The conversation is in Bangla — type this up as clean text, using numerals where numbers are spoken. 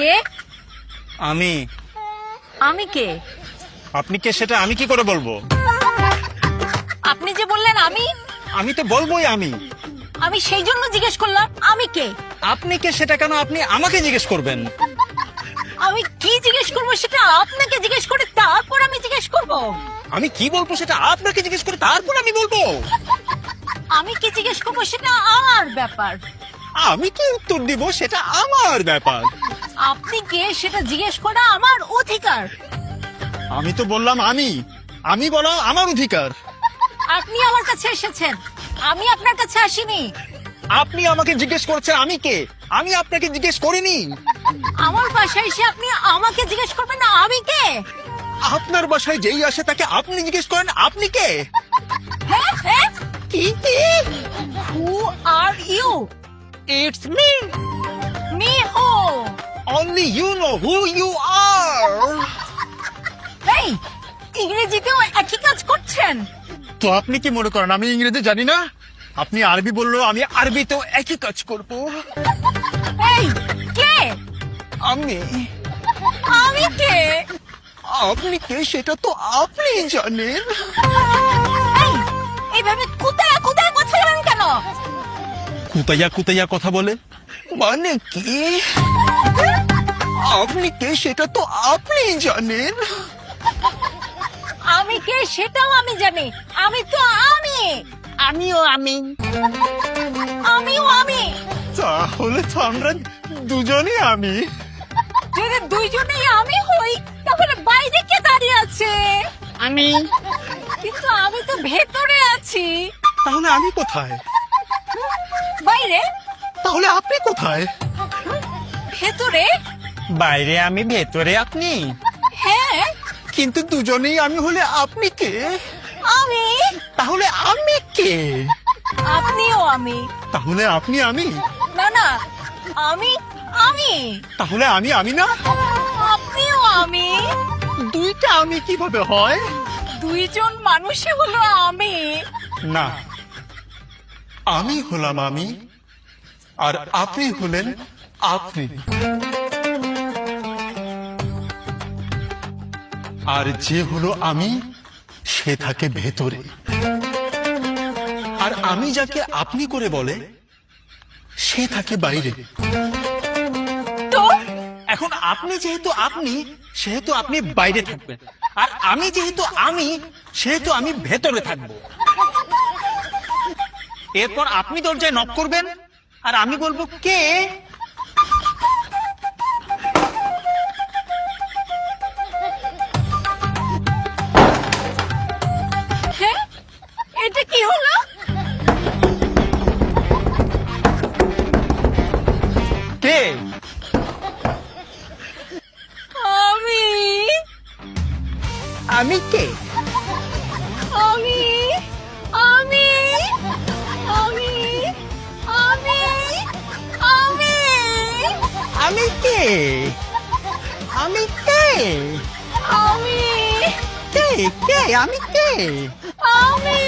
কে? আমি। আমি কে? আপনি কে সেটা আমি কি করে বলবো? আপনি যে বললেন আমি, আমি তো বলবোই আমি। আমি সেই জন্য জিজ্ঞেস করলাম আমি কে। আপনি কে সেটা কেন আপনি আমাকে জিজ্ঞেস করবেন? আমি কি জিজ্ঞেস করবো সেটা আপনাকে জিজ্ঞেস করে তারপর আমি জিজ্ঞেস করব। আমি কি বলবো সেটা আপনাকে জিজ্ঞেস করে তারপর আমি বলবো। আমি কি জিজ্ঞেস করবো সেটা আমার ব্যাপার। আমি কি উত্তর দিব সেটা আমার ব্যাপার। আপনি কে সেটা জিজ্ঞেস করা আমার অধিকার। আমি তো বললাম আমি বলা আমার অধিকার। আপনি আমার কাছে এসেছেন, আমি আপনার কাছে আসিনি। আপনি আমাকে জিজ্ঞেস করছেন আমি কে, আমি আপনাকে জিজ্ঞেস করিনি। আমার বাসায় এসে আপনি আমাকে জিজ্ঞেস করবেন না আমি কে। আপনার বাসায় যেই আসে তাকে আপনি জিজ্ঞেস করেন আপনি কে। হ্যাঁ হ্যাঁ, কি? Who are you? It's me. Me who? Only you know who you are. এই ইংরেজিতেও একই কাজ করছেন। তো আপনি কি মনে করেন আমি ইংরেজি জানি না? আপনি আরবি বললেও আমি আরবিতেও একই কাজ করব। এই কে? আমি। আমি কে? আপনি কে সেটা তো আপনি জানেন। এই এইভাবে কুতায়া কুতায়া কথা বলেন কেন? কুতাইয়া কুতাইয়া কথা বলে মানে কি? আপনি কে সেটা তো আপনি জানেন। আমি কে সেটাও আমি জানি। আমি তো আমি। আমিও আমি। আমিও আমি। তাহলে তো আমরা দুজনই আমি। যদি দুইজনেই আমি হই তাহলে বাইরে কে দাঁড়িয়ে আছে? আমি। কিন্তু আমি তো ভেতরে আছি। তাহলে আমি কোথায়? বাইরে? তাহলে আপনি কোথায়? ভেতরে? বাইরে আমি, ভেতরে আপনি। হ্যাঁ কিন্তু দুজনেই আমি হলে আপনি কে? আমি। তাহলে আমি কে? আপনিও আমি। তাহলে আপনি আমি। না না, আমি আমি। তাহলে আমি না। আপনিও আমি। দুইটা আমি কিভাবে হয়? দুইজন মানুষই হলো আমি। না, আমি হলাম আমি আর আপনি হলেন আপনি। আর যে হলো আমি সে থাকে ভেতরে। আর আমি যাকে আপনি করে বলে সে থাকে বাইরে। তো এখন আপনি যেহেতু আপনি সেহেতু আপনি বাইরে থাকবেন, আর আমি যেহেতু আমি সেহেতু আমি ভেতরে থাকবো। এরপর আপনি দরজায় নক করবেন আর আমি বলবো কে। হ্যাঁ, এটা কি হলো? কে? আমি। আমি কে? আমি আমি আমি আমি আমি আমি কে? আমি কে? আমি কে? কে? আমি কে? আমি